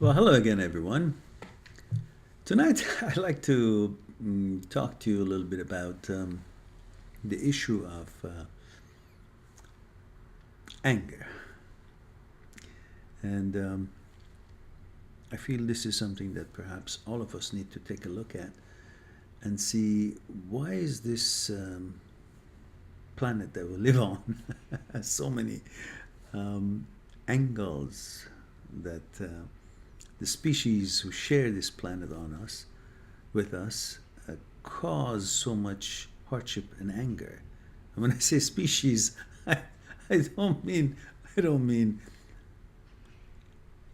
Well, hello again, everyone. Tonight, I'd like to talk to you a little bit about the issue of anger. And I feel this is something that perhaps all of us need to take a look at and see why is this planet that we live on has so many um, angles that the species who share this planet on us with us cause so much hardship and anger. And when I say species, I, I don't mean I don't mean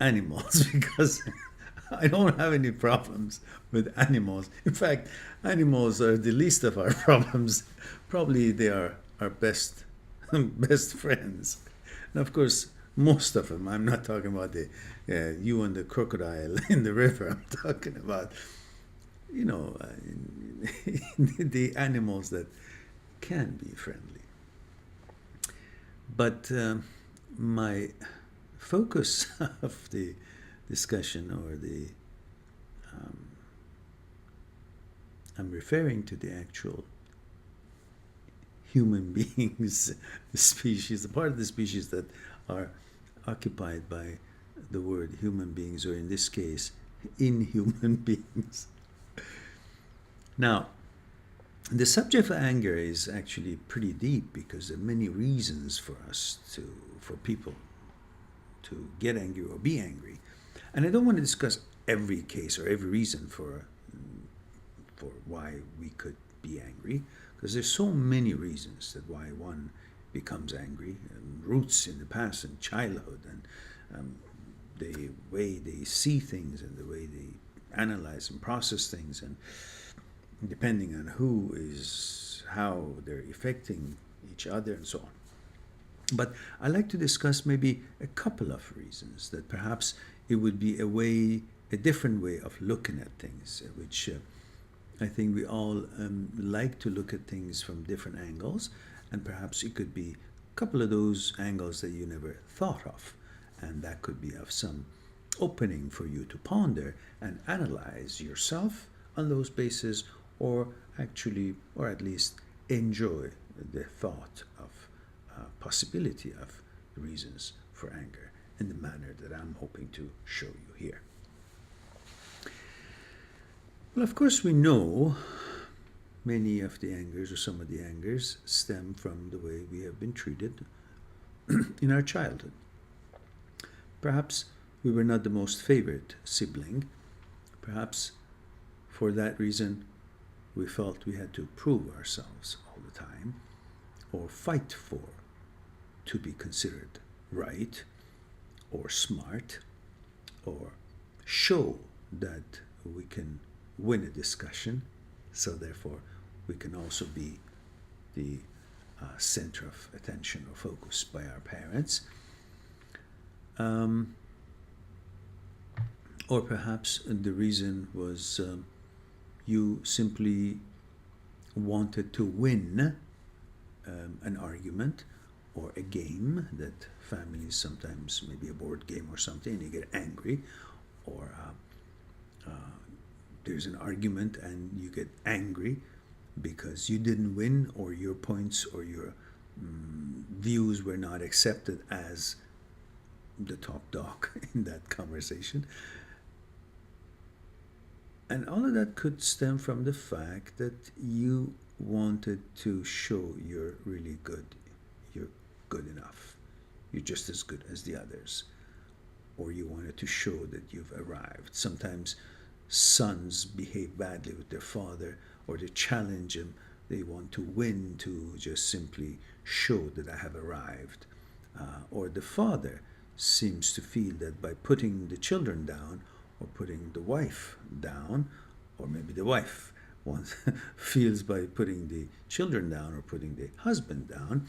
animals because I don't have any problems with animals. In fact, animals are the least of our problems. Probably they are our best friends. And of course, most of them. I'm not talking about the you and the crocodile in the river. I'm talking about you know the animals that can be friendly. But my focus of the discussion or the I'm referring to the actual human beings, the species, the part of the species that are occupied by the word human beings, or in this case, inhuman beings. Now, the subject of anger is actually pretty deep because there are many reasons for for people to get angry or be angry. And I don't want to discuss every case or every reason for why we could be angry, because there's so many reasons that why one becomes angry, and roots in the past and childhood, and the way they see things and the way they analyze and process things, and depending on who is how they're affecting each other and so on. But I like to discuss maybe a couple of reasons that perhaps it would be a different way of looking at things, which I think we all like to look at things from different angles, and perhaps it could be a couple of those angles that you never thought of, and that could be of some opening for you to ponder and analyze yourself on those bases, or actually, or at least enjoy the thought of possibility of reasons for anger in the manner that I'm hoping to show you here. Well, of course, we know many of the angers or some of the angers stem from the way we have been treated in our childhood. Perhaps we were not the most favored sibling. Perhaps for that reason we felt we had to prove ourselves all the time or fight for to be considered right or smart or show that we can win a discussion, so therefore we can also be the center of attention or focus by our parents. Um, or perhaps the reason was you simply wanted to win an argument or a game that families sometimes, maybe a board game or something, and you get angry, or there's an argument and you get angry because you didn't win, or your points or your views were not accepted as the top dog in that conversation. And all of that could stem from the fact that you wanted to show you're really good, you're good enough, you're just as good as the others, or you wanted to show that you've arrived. Sometimes sons behave badly with their father, or they challenge him. They want to win to just simply show that I have arrived. Or the father seems to feel that by putting the children down, or putting the wife down, or maybe the wife wants, feels by putting the children down or putting the husband down,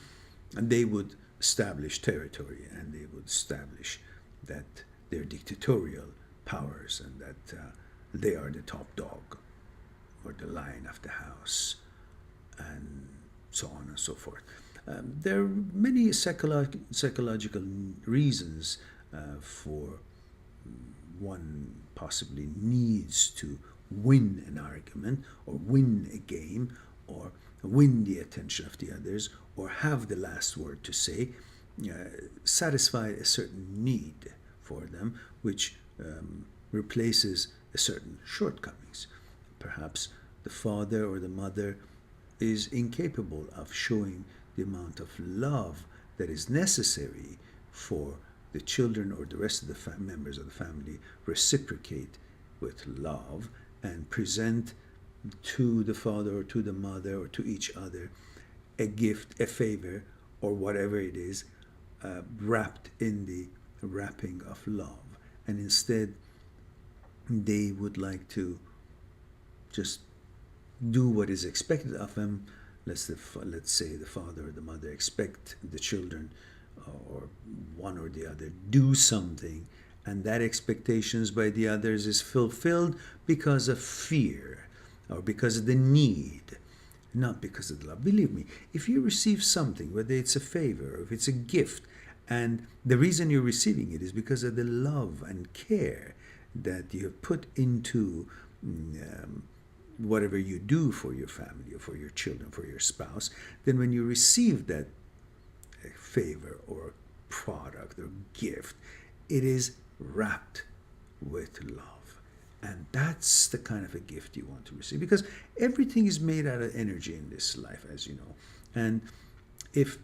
and they would establish territory, and they would establish that they're dictatorial powers, and that they are the top dog or the lion of the house, and so on and so forth. There are many psychological reasons for one possibly needs to win an argument or win a game or win the attention of the others or have the last word to say, satisfy a certain need for them, which replaces a certain shortcomings. Perhaps the father or the mother is incapable of showing the amount of love that is necessary for the children or the rest of the members of the family reciprocate with love and present to the father or to the mother or to each other a gift, a favor, or whatever it is, wrapped in the wrapping of love. And instead, they would like to just do what is expected of them. Let's say the father or the mother expect the children or one or the other do something, and that expectations by the others is fulfilled because of fear or because of the need, not because of the love. Believe me, if you receive something, whether it's a favor or if it's a gift, and the reason you're receiving it is because of the love and care that you have put into whatever you do for your family or for your children, for your spouse, then when you receive that favor or product or gift, it is wrapped with love. And that's the kind of a gift you want to receive, because everything is made out of energy in this life, as you know. And if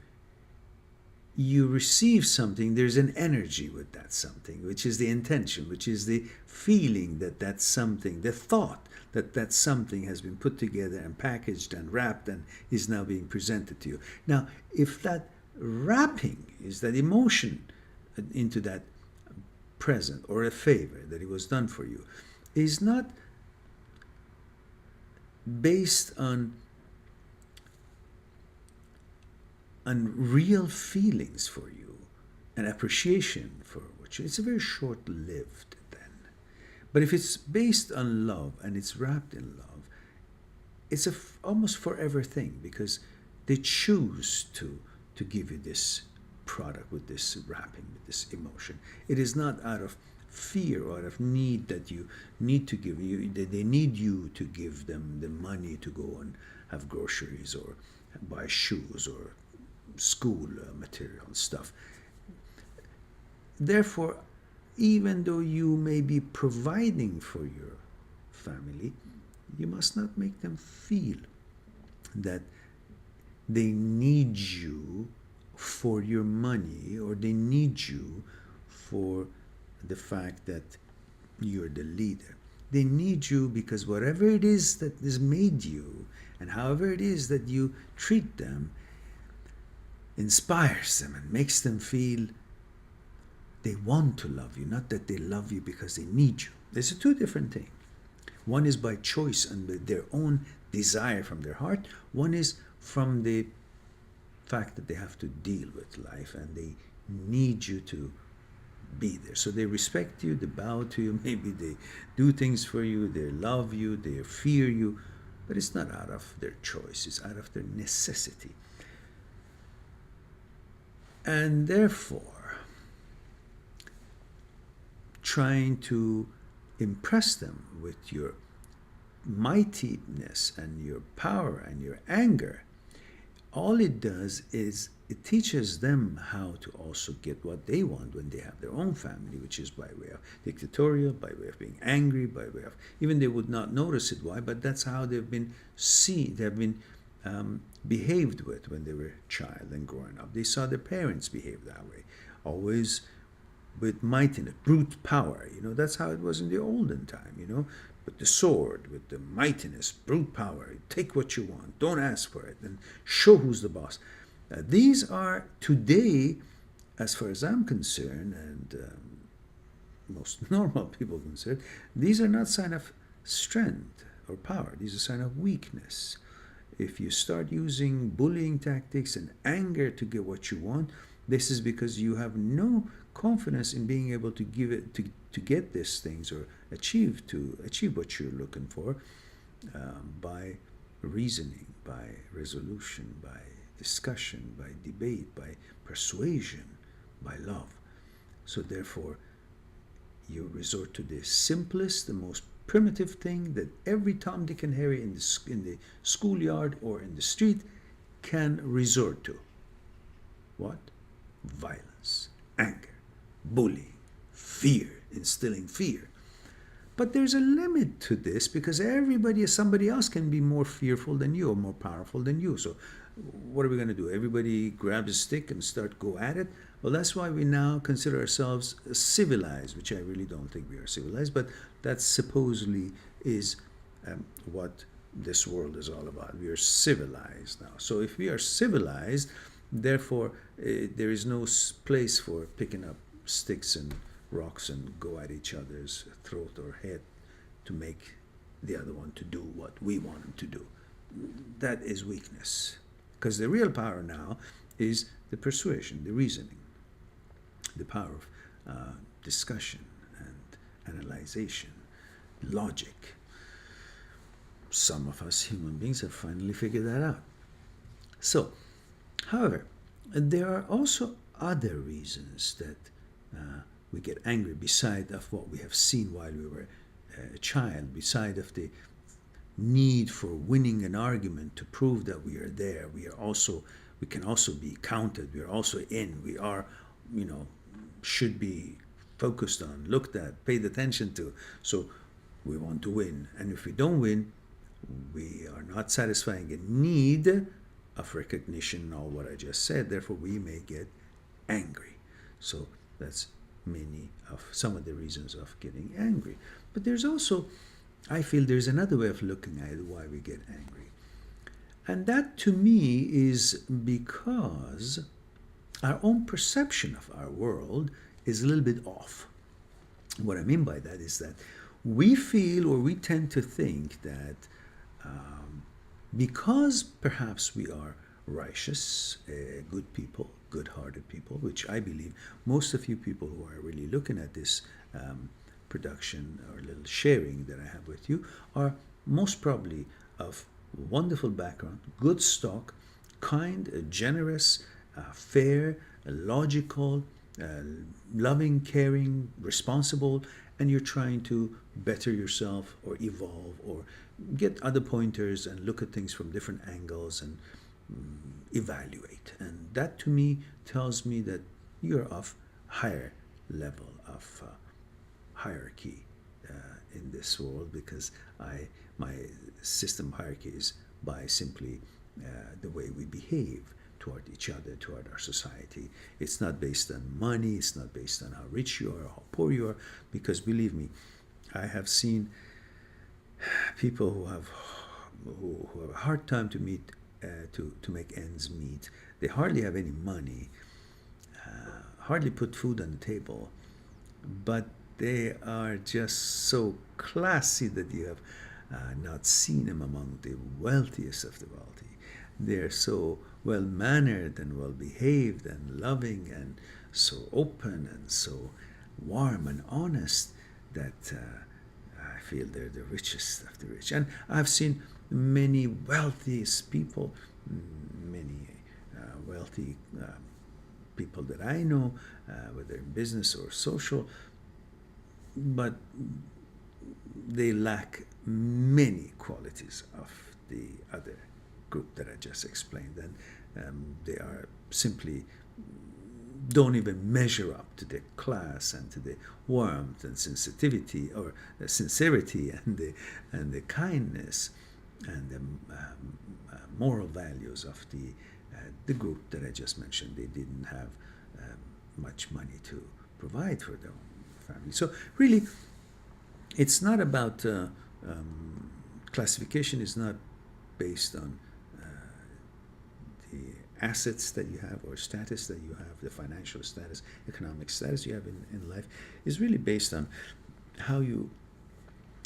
you receive something, there's an energy with that something, which is the intention, which is the feeling that that's something, the thought that that something has been put together and packaged and wrapped and is now being presented to you. Now, if that wrapping is that emotion into that present or a favor that it was done for you, is not based on real feelings for you and appreciation for which, it's a very short-lived then. But if it's based on love and it's wrapped in love, it's a almost forever thing, because they choose to give you this product with this wrapping, with this emotion. It is not out of fear or out of need that you need to give you. They need you to give them the money to go and have groceries or buy shoes or school material and stuff. Therefore, even though you may be providing for your family, you must not make them feel that they need you for your money, or they need you for the fact that you're the leader. They need you because whatever it is that has made you, and however it is that you treat them, inspires them and makes them feel they want to love you, not that they love you because they need you. There's two different things. One is by choice and their own desire from their heart. One is from the fact that they have to deal with life and they need you to be there. So they respect you, they bow to you, maybe they do things for you, they love you, they fear you, but it's not out of their choice, it's out of their necessity. And therefore, trying to impress them with your mightiness and your power and your anger, all it does is it teaches them how to also get what they want when they have their own family, which is by way of dictatorial, by way of being angry, by way of, even they would not notice it why, but that's how they've been behaved with when they were a child and growing up. They saw their parents behave that way, always with mightiness, brute power. That's how it was in the olden time, with the sword, with the mightiness, brute power. Take what you want, don't ask for it, and show who's the boss. These are today, as far as I'm concerned, and most normal people concerned, these are not sign of strength or power. These are sign of weakness. If you start using bullying tactics and anger to get what you want, this is because you have no confidence in being able to give it to get these things or achieve what you're looking for by reasoning, by resolution, by discussion, by debate, by persuasion, by love. So therefore, You resort to the simplest, the most primitive thing that every Tom, Dick, and Harry in the schoolyard or in the street can resort to. What? Violence, anger, bullying, fear, instilling fear. But there's a limit to this because somebody else can be more fearful than you or more powerful than you. So what are we going to do? Everybody grab a stick and start go at it? Well, that's why we now consider ourselves civilized, which I really don't think we are civilized, but that supposedly is what this world is all about. We are civilized now. So if we are civilized, therefore, there is no place for picking up sticks and rocks and go at each other's throat or head to make the other one to do what we want him to do. That is weakness. Because the real power now is the persuasion, the reasoning, the power of discussion and analyzation, logic. Some of us human beings have finally figured that out. So, however, there are also other reasons that we get angry beside of what we have seen while we were a child, beside of the need for winning an argument to prove that we are there. We can also be counted. We are also in. We are, should be focused on, looked at, paid attention to. So we want to win. And if we don't win, we are not satisfying a need of recognition, all what I just said. Therefore, we may get angry. So that's some of the reasons of getting angry. But there's also, I feel there's another way of looking at why we get angry. And that to me is because our own perception of our world is a little bit off. What I mean by that is that we feel or we tend to think that because perhaps we are righteous, good people, good-hearted people, which I believe most of you people who are really looking at this production or little sharing that I have with you are most probably of wonderful background, good stock, kind, generous, fair, logical, loving, caring, responsible, and you're trying to better yourself or evolve or get other pointers and look at things from different angles and evaluate. And that to me tells me that you're of higher level of hierarchy in this world, because my system hierarchy is by simply the way we behave toward each other, toward our society. It's not based on money, it's not based on how rich you are or how poor you are, because believe me, I have seen people who have a hard time to make ends meet. They hardly have any money, hardly put food on the table, but they are just so classy that you have not seen them among the wealthiest of the wealthy. They're so well-mannered and well-behaved and loving and so open and so warm and honest that I feel they're the richest of the rich. And I've seen many wealthiest people, many wealthy people that I know, whether in business or social, but they lack many qualities of the other group that I just explained, and they are simply don't even measure up to the class and to the warmth and sensitivity or sincerity and the kindness and the moral values of the group that I just mentioned. They didn't have much money to provide for their own family. So really, it's not about classification is not based on the assets that you have or status that you have, the financial status, economic status you have in life, is really based on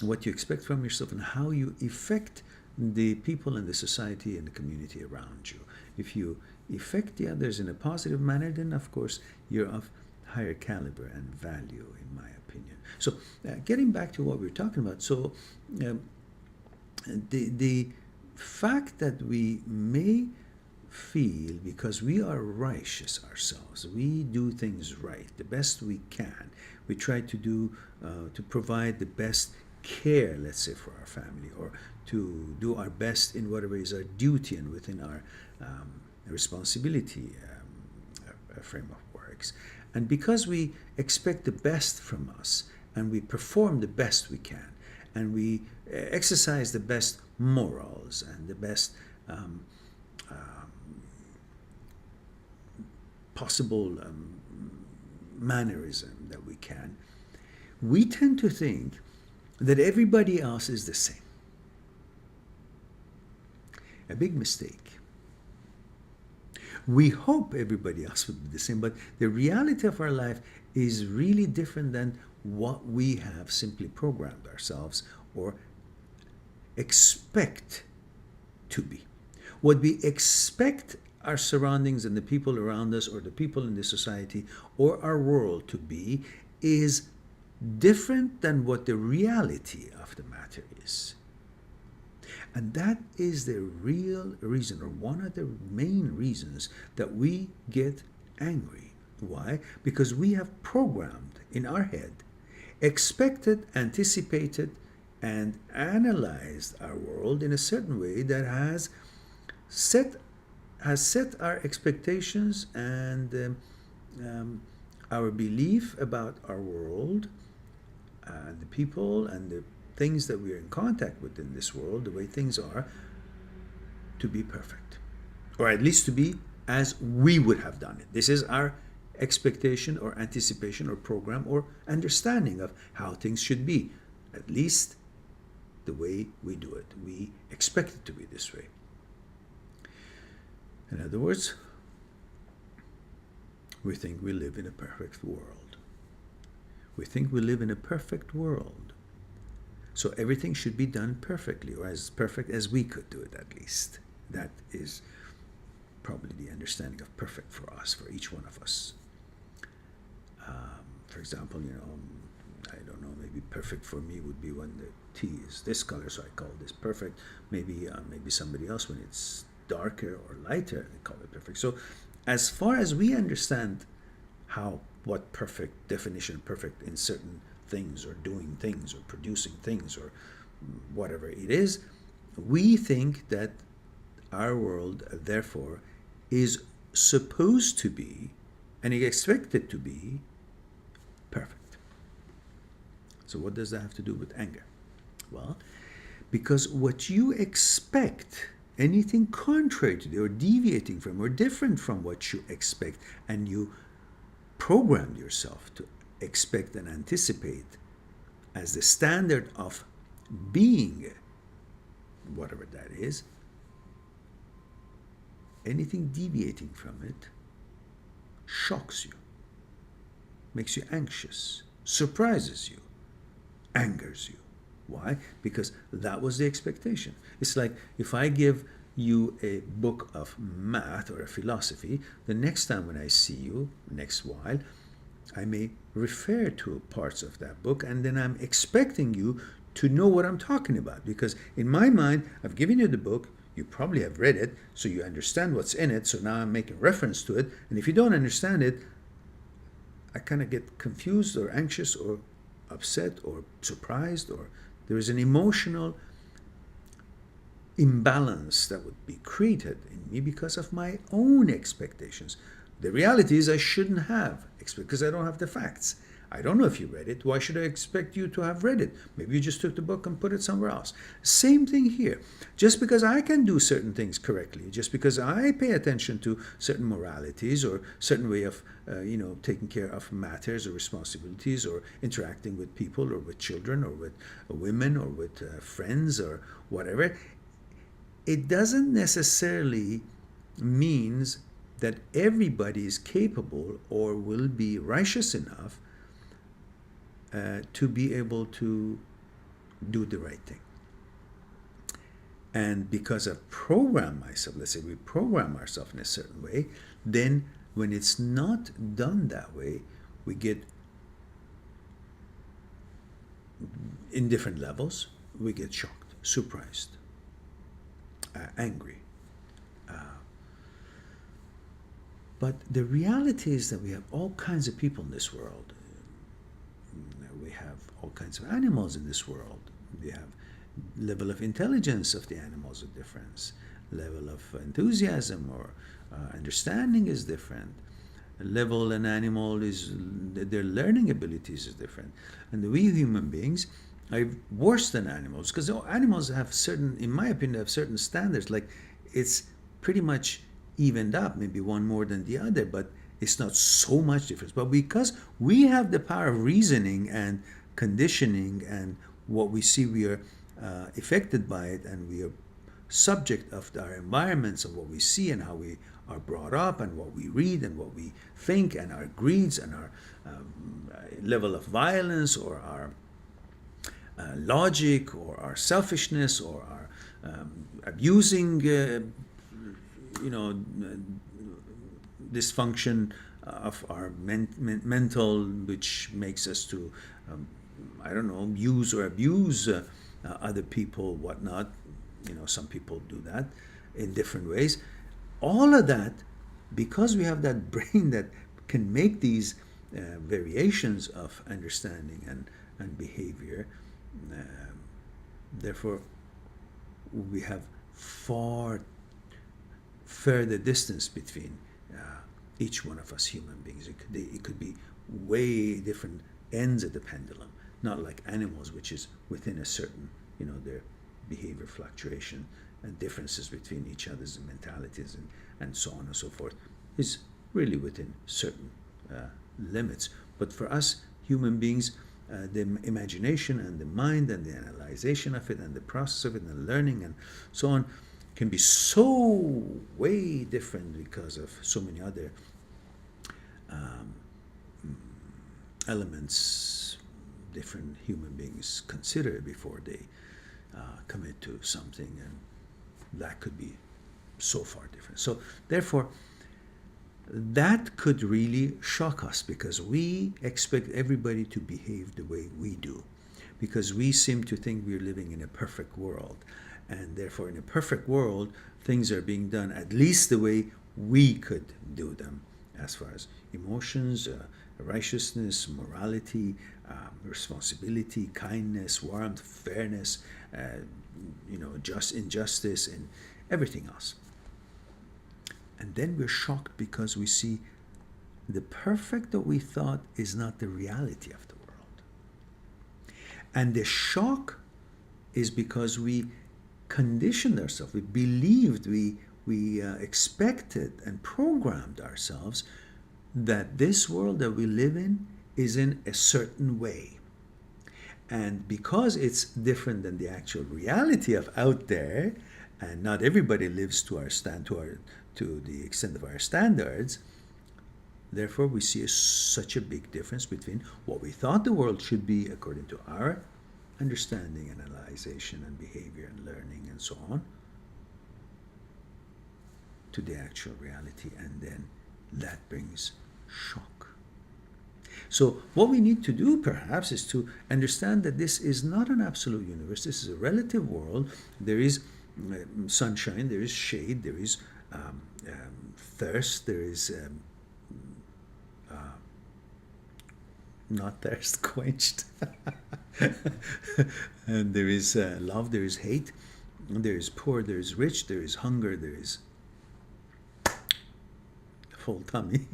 what you expect from yourself and how you affect the people in the society and the community around you. If you affect the others in a positive manner, then of course you're of higher caliber and value, in my opinion. So getting back to what we were talking about, so the fact that we may feel, because we are righteous ourselves, we do things right, the best we can. We try to do, to provide the best care, let's say, for our family, or to do our best in whatever is our duty and within our responsibility frame of works. And because we expect the best from us, and we perform the best we can, and we exercise the best morals and the best possible mannerism that we can, we tend to think that everybody else is the same. A big mistake. We hope everybody else would be the same, but the reality of our life is really different than what we have simply programmed ourselves or expect to be. What we expect our surroundings and the people around us, or the people in the society or our world to be, is different than what the reality of the matter is. And that is the real reason, or one of the main reasons, that we get angry. Why? Because we have programmed in our head, expected, anticipated, and analyzed our world in a certain way that has set our expectations and our belief about our world, the people and the things that we are in contact with in this world, the way things are, to be perfect, or at least to be as we would have done it. This is our expectation or anticipation or program or understanding of how things should be, at least the way we do it. We expect it to be this way. In other words, we think we live in a perfect world. We think we live in a perfect world. So everything should be done perfectly, or as perfect as we could do it, at least. That is probably the understanding of perfect for us, for each one of us. For example, I don't know, maybe perfect for me would be when the tea is this color, so I call this perfect. Maybe somebody else, when it's darker or lighter, they call it perfect. So as far as we understand what perfect definition of perfect in certain things, or doing things, or producing things, or whatever it is, we think that our world, therefore, is supposed to be, and expected to be, perfect. So what does that have to do with anger? Well, because what you expect, anything contrary to, or deviating from, or different from what you expect, and you programmed yourself to expect and anticipate as the standard of being, whatever that is, anything deviating from it shocks you, makes you anxious, surprises you, angers you. Why? Because that was the expectation. It's like if I give you a book of math or a philosophy, the next time when I see you, next while, I may refer to parts of that book, and then I'm expecting you to know what I'm talking about, because in my mind, I've given you the book, you probably have read it, so you understand what's in it, so now I'm making reference to it, and if you don't understand it, I kind of get confused or anxious or upset or surprised, or there is an emotional imbalance that would be created in me because of my own expectations. The reality is I shouldn't have, because I don't have the facts. I don't know if you read it. Why should I expect you to have read it? Maybe you just took the book and put it somewhere else. Same thing here. Just because I can do certain things correctly, just because I pay attention to certain moralities or certain way of, taking care of matters or responsibilities or interacting with people or with children or with women or with friends or whatever, it doesn't necessarily means that everybody is capable or will be righteous enough to be able to do the right thing. And because I've programmed myself, let's say we program ourselves in a certain way, then when it's not done that way, we get, in different levels, we get shocked, surprised, angry, But the reality is that we have all kinds of people in this world. We have all kinds of animals in this world. We have level of intelligence of the animals are different. Level of enthusiasm or understanding is different. Level an animal is, their learning abilities is different. And we human beings are worse than animals, because animals have certain, in my opinion, have certain standards. Like, it's pretty much evened up, maybe one more than the other, but it's not so much difference. But because we have the power of reasoning and conditioning, and what we see, we are affected by it, and we are subject of our environments, of what we see and how we are brought up, and what we read and what we think, and our greeds and our level of violence, or our logic, or our selfishness, or our abusing dysfunction of our mental, which makes us to use or abuse other people, whatnot. Some people do that in different ways. All of that, because we have that brain that can make these variations of understanding and behavior. Therefore, we have far further distance between each one of us human beings. It could be way different ends of the pendulum, not like animals, which is within a certain, their behavior fluctuation and differences between each other's mentalities and so on and so forth is really within certain limits. But for us human beings, the imagination and the mind and the analyzation of it and the process of it and the learning and so on can be so way different because of so many other elements different human beings consider before they commit to something, and that could be so far different. So therefore, that could really shock us, because we expect everybody to behave the way we do, because we seem to think we're living in a perfect world, and therefore in a perfect world things are being done at least the way we could do them, as far as emotions, righteousness, morality, responsibility, kindness, warmth, fairness, just injustice, and everything else. And then we're shocked because we see the perfect that we thought is not the reality of the world. And the shock is because we conditioned ourselves, we believed, we expected and programmed ourselves that this world that we live in is in a certain way. And because it's different than the actual reality of out there, and not everybody lives to the extent of our standards, therefore we see such a big difference between what we thought the world should be according to our understanding and analyzation and behavior and learning and so on, to the actual reality, and then that brings shock. So what we need to do perhaps is to understand that this is not an absolute universe. This is a relative world. There is sunshine, there is shade, there is thirst, there is not thirst quenched, and there is love, there is hate, there is poor, there is rich, there is hunger, there is full tummy.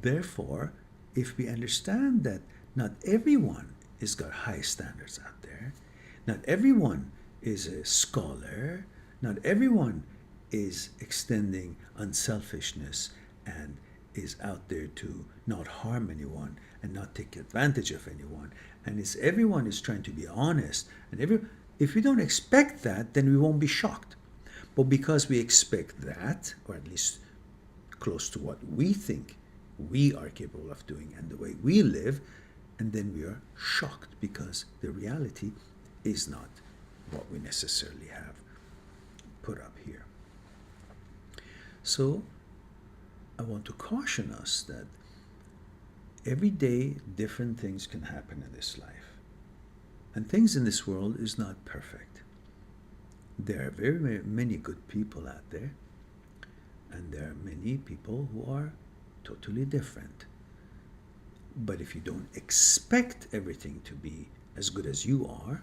Therefore, if we understand that not everyone has got high standards out there, not everyone is a scholar, not everyone is extending unselfishness and is out there to not harm anyone and not take advantage of anyone, and everyone is trying to be honest, and if we don't expect that, then we won't be shocked. But because we expect that, or at least close to what we think we are capable of doing and the way we live, and then we are shocked because the reality is not what we necessarily have put up here. So I want to caution us that every day different things can happen in this life, and things in this world is not perfect. There are very many good people out there, And there are many people who are totally different. But if you don't expect everything to be as good as you are,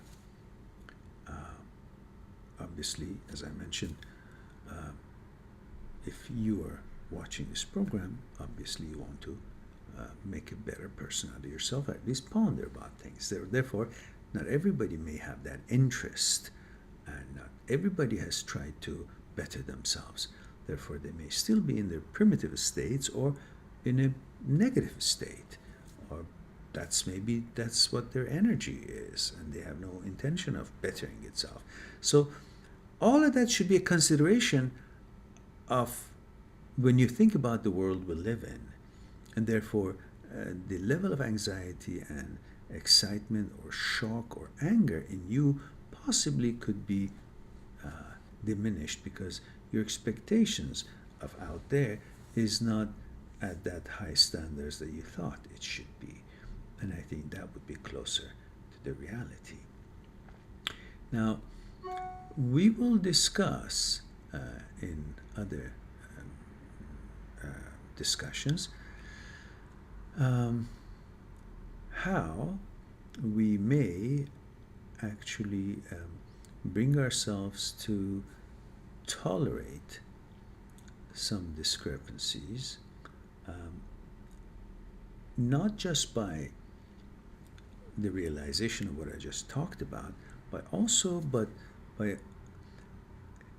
obviously, as I mentioned, if you are watching this program, obviously you want to make a better person out of yourself, at least ponder about things. Therefore, not everybody may have that interest, and not everybody has tried to better themselves. Therefore, they may still be in their primitive states or in a negative state, or that's what their energy is, and they have no intention of bettering itself. So all of that should be a consideration of when you think about the world we live in, and therefore the level of anxiety and excitement or shock or anger in you possibly could be diminished because your expectations of out there is not at that high standards that you thought it should be. And I think that would be closer to the reality. Now, we will discuss in other discussions how we may actually bring ourselves to tolerate some discrepancies, not just by the realization of what I just talked about, but by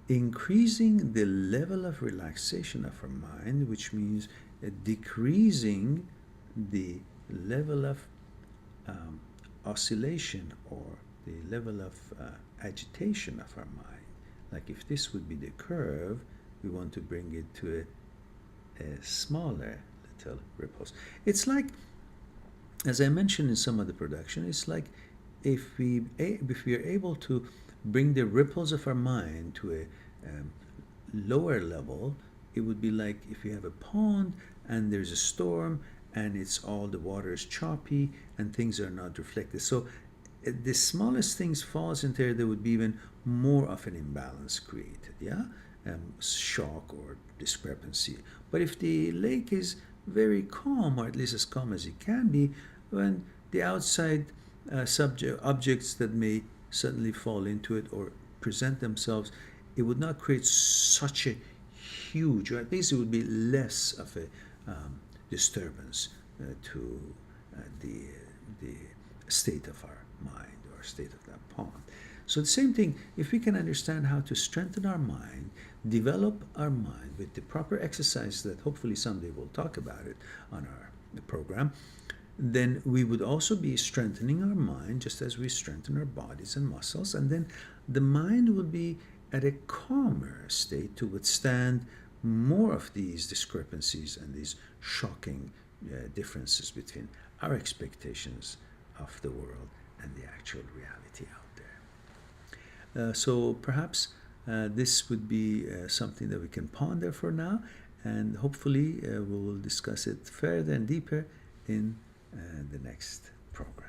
increasing the level of relaxation of our mind, which means decreasing the level of oscillation or the level of agitation of our mind. Like if this would be the curve, we want to bring it to a smaller little ripples. It's like, as I mentioned in some of the production, it's like if we are able to bring the ripples of our mind to a lower level, it would be like if you have a pond and there's a storm and it's all the water is choppy and things are not reflected. So the smallest things falls into there would be even more of an imbalance created, shock or discrepancy. But if the lake is very calm, or at least as calm as it can be, when the outside objects that may suddenly fall into it or present themselves, it would not create such a huge, or at least it would be less of a disturbance to the state of our mind or state of that pond. So the same thing, if we can understand how to strengthen our mind, develop our mind with the proper exercise that hopefully someday we'll talk about it on our program, then we would also be strengthening our mind just as we strengthen our bodies and muscles, and then the mind will be at a calmer state to withstand more of these discrepancies and these shocking differences between our expectations of the world and the actual reality out there. So perhaps this would be something that we can ponder for now, and hopefully we will discuss it further and deeper in the next program.